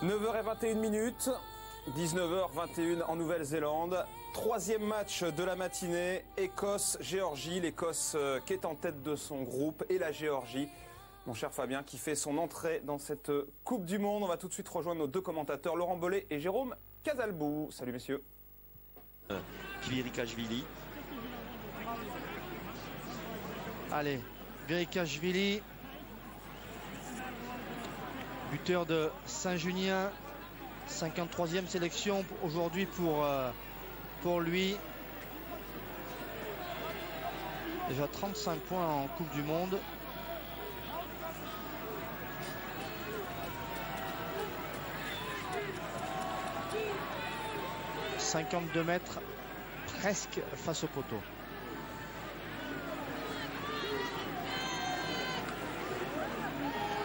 9h21, 19h21 en Nouvelle-Zélande. Troisième match de la matinée, Écosse-Géorgie. L'Écosse qui est en tête de son groupe et la Géorgie, mon cher Fabien, qui fait son entrée dans cette Coupe du Monde. On va tout de suite rejoindre nos deux commentateurs, Laurent Bollet et Jérôme Casalbou. Salut messieurs. Kvirikashvili. Allez, Kvirikashvili, buteur de Saint-Junien, 53e sélection aujourd'hui pour lui. Déjà 35 points en Coupe du Monde. « 52 mètres presque face au poteau. »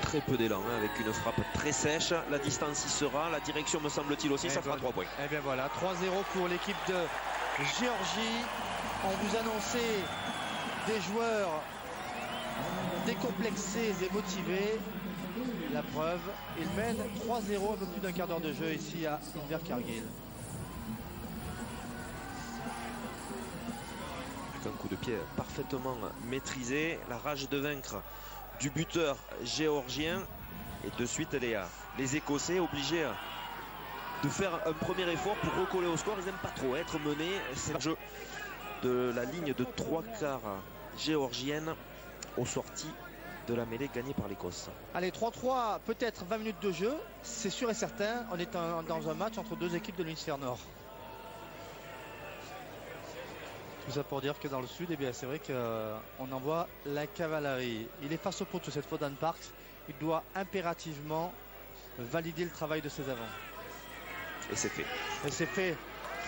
Très peu d'élan avec une frappe très sèche. La distance y sera, la direction me semble-t-il aussi, ça fera 3 points. Et bien voilà, 3-0 pour l'équipe de Géorgie. On vous annonçait des joueurs décomplexés et motivés. La preuve, ils mènent 3-0, un peu plus d'un quart d'heure de jeu ici à Invercargill. Un coup de pied parfaitement maîtrisé, la rage de vaincre du buteur géorgien, et de suite les Écossais obligés de faire un premier effort pour recoller au score. Ils n'aiment pas trop être menés. C'est le jeu de la ligne de 3/4 géorgienne aux sorties de la mêlée gagnée par l'Écosse. Allez, 3-3, peut-être 20 minutes de jeu, c'est sûr et certain. On est dans un match entre deux équipes de l'hémisphère nord. Tout ça pour dire que dans le sud, eh bien, c'est vrai qu'on envoie la cavalerie. Il est face au poteau cette fois, Dan Parks. Il doit impérativement valider le travail de ses avants. Et c'est fait. Et c'est fait.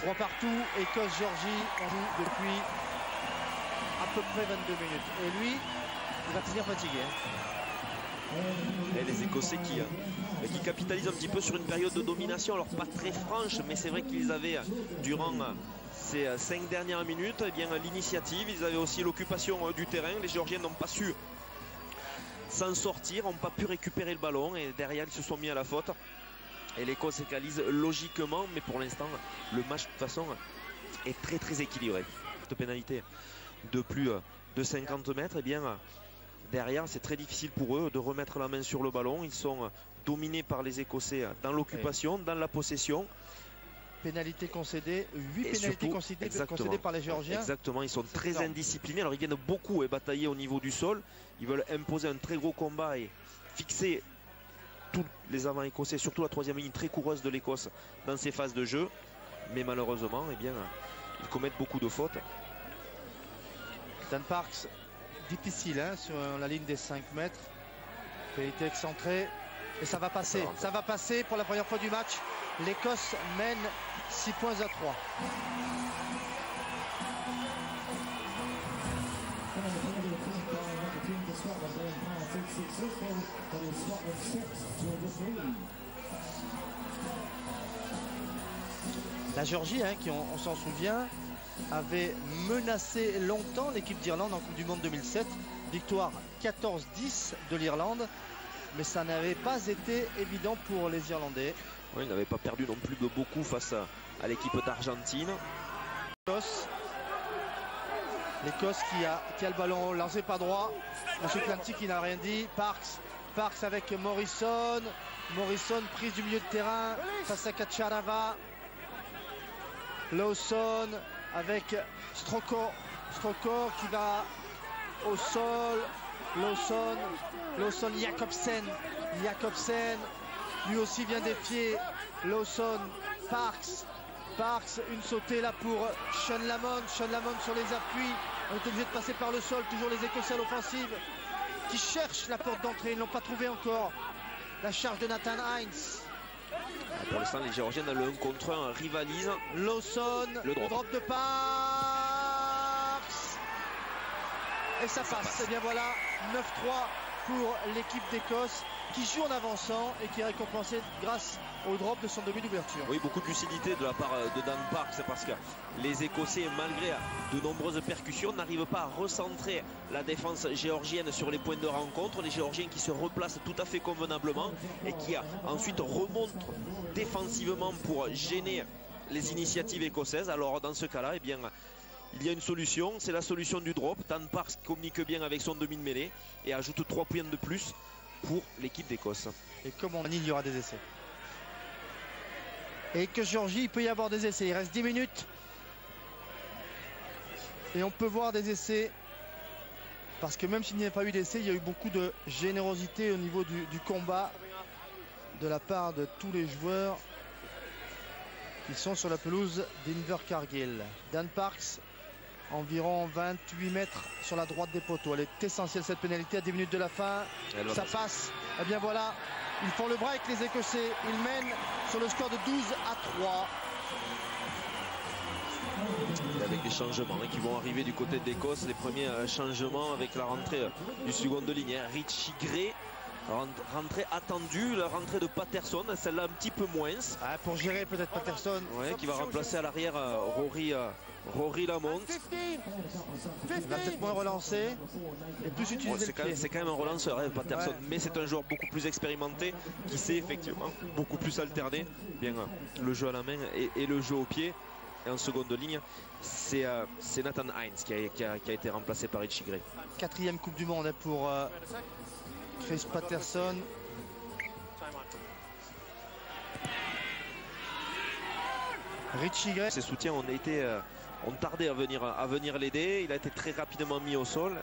3 partout. Écosse-Géorgie, on joue depuis à peu près 22 minutes. Et lui, il va finir fatigué. Et les Écossais qui capitalisent un petit peu sur une période de domination. Alors pas très franche, mais c'est vrai qu'ils avaient durant ces 5 dernières minutes, eh bien, l'initiative. Ils avaient aussi l'occupation du terrain. Les Géorgiens n'ont pas su s'en sortir, n'ont pas pu récupérer le ballon, et derrière ils se sont mis à la faute. Et l'Écosse égalise logiquement, mais pour l'instant le match de toute façon est très très équilibré. Cette pénalité de plus de 50 mètres, et bien derrière c'est très difficile pour eux de remettre la main sur le ballon. Ils sont dominés par les Écossais dans l'occupation, dans la possession. Pénalité concédée, 8 pénalités concédées par les Géorgiens. Exactement, ils sont très indisciplinés. Alors ils viennent beaucoup batailler au niveau du sol. Ils veulent imposer un très gros combat et fixer tous les avants écossais, surtout la troisième ligne très coureuse de l'Écosse dans ces phases de jeu. Mais malheureusement, eh bien, ils commettent beaucoup de fautes. Dan Parks, difficile sur la ligne des 5 mètres. Pénalité excentrée. Et ça va passer. Ça va passer pour la première fois du match. L'Écosse mène 6 points à 3. La Géorgie, qui on s'en souvient, avait menacé longtemps l'équipe d'Irlande en Coupe du Monde 2007. Victoire 14-10 de l'Irlande. Mais ça n'avait pas été évident pour les Irlandais. Oui, ils n'avaient pas perdu non plus de beaucoup face à l'équipe d'Argentine. L'Écosse qui a le ballon lancé pas droit. Monsieur Clancy qui n'a rien dit. Parks avec Morrison. Morrison prise du milieu de terrain face à Kachanava. Lawson avec Strokor qui va au sol. Lawson, Jakobsen, lui aussi vient défier Lawson, Parks, une sautée là pour Sean Lamond sur les appuis. On est obligé de passer par le sol, toujours les Écossais à l'offensive qui cherchent la porte d'entrée, ils ne l'ont pas trouvé encore. La charge de Nathan Hines. Pour l'instant, les Géorgiens dans le 1 contre 1 rivalisent. Lawson, le drop de Parks. Et ça passe. Et bien voilà, 9-3 pour l'équipe d'Écosse qui joue en avançant et qui est récompensée grâce au drop de son demi d'ouverture. Oui, beaucoup de lucidité de la part de Dan Parks, parce que les Écossais, malgré de nombreuses percussions, n'arrivent pas à recentrer la défense géorgienne sur les points de rencontre. Les Géorgiens qui se replacent tout à fait convenablement et qui ensuite remontent défensivement pour gêner les initiatives écossaises. Alors dans ce cas-là, eh bien, il y a une solution, c'est la solution du drop. Dan Parks communique bien avec son demi de mêlée et ajoute 3 points de plus pour l'équipe d'Écosse. Et comme on dit, il y aura des essais. Et que Géorgie, il peut y avoir des essais. Il reste 10 minutes. Et on peut voir des essais. Parce que même s'il n'y a pas eu d'essais, il y a eu beaucoup de générosité au niveau du combat de la part de tous les joueurs qui sont sur la pelouse d'Invercargill. Dan Parks, environ 28 mètres sur la droite des poteaux. Elle est essentielle, cette pénalité à 10 minutes de la fin. Ça passe. Et bien voilà, ils font le break, les Écossais. Ils mènent sur le score de 12-3. Et avec les changements qui vont arriver du côté d'Écosse, les premiers changements avec la rentrée du second de ligne. Richie Gray, rentrée attendue, la rentrée de Patterson, celle-là un petit peu moins. Ah, pour gérer peut-être Patterson. Ouais, qui va remplacer à l'arrière Rory Lamont. Il va peut-être moins relancer et plus utiliser le pied. C'est quand même un relanceur, hein, Patterson, ouais. Mais c'est un joueur beaucoup plus expérimenté qui sait effectivement beaucoup plus alterner bien le jeu à la main et le jeu au pied. Et en seconde ligne, c'est Nathan Hines qui a été remplacé par Richie Gray. 4e Coupe du Monde pour Chris Patterson. Richie Gray. Ses soutiens ont tardé à venir l'aider. Il a été très rapidement mis au sol.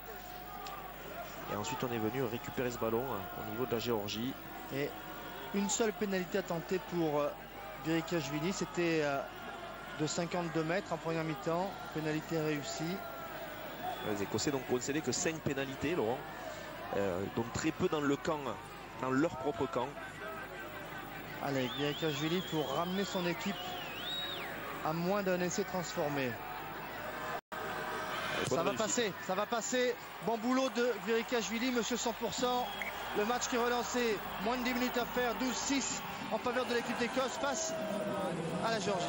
Et ensuite on est venu récupérer ce ballon au niveau de la Géorgie. Et une seule pénalité à tenter pour Virikashvili. C'était de 52 mètres en première mi-temps. Pénalité réussie. Les Écossais n'ont concédé que 5 pénalités, Laurent. Donc très peu dans leur propre camp. Allez, Virikashvili pour ramener son équipe à moins d'un essai transformé. Ça va passer. Bon boulot de Virikashvili, monsieur 100%. Le match qui est relancé, moins de 10 minutes à faire, 12-6 en faveur de l'équipe d'Écosse face à la Géorgie.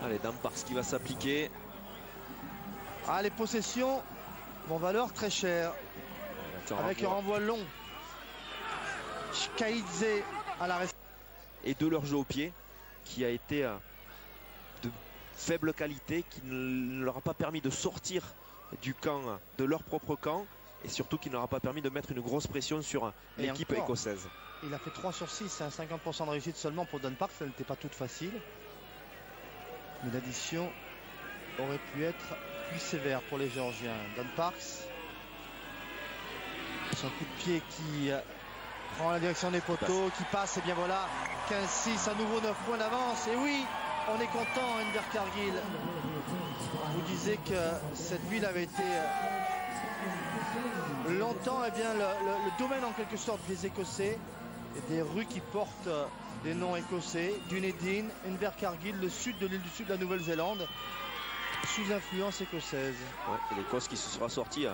Allez, Dan Parks qui va s'appliquer. Ah, les possessions vont valoir très cher. Avec un renvoi long. Shkaidze à la reste. Et de leur jeu au pied qui a été de faible qualité, qui ne leur a pas permis de sortir du camp, de leur propre camp, et surtout qui ne leur a pas permis de mettre une grosse pression sur l'équipe écossaise. Il a fait 3 sur 6, 50% de réussite seulement pour Dan Parks. Ça n'était pas toute facile. Mais l'addition aurait pu être plus sévère pour les Géorgiens. Dan Parks, son coup de pied qui prend la direction des poteaux, qui passe, et bien voilà, 15-6, à nouveau 9 points d'avance. Et oui, on est content, Invercargill. Vous disiez que cette ville avait été longtemps le domaine en quelque sorte des Écossais, et des rues qui portent des noms écossais. Dunedin, Invercargill, le sud de l'île du Sud de la Nouvelle-Zélande, sous influence écossaise. Ouais, l'Écosse qui se sera sortie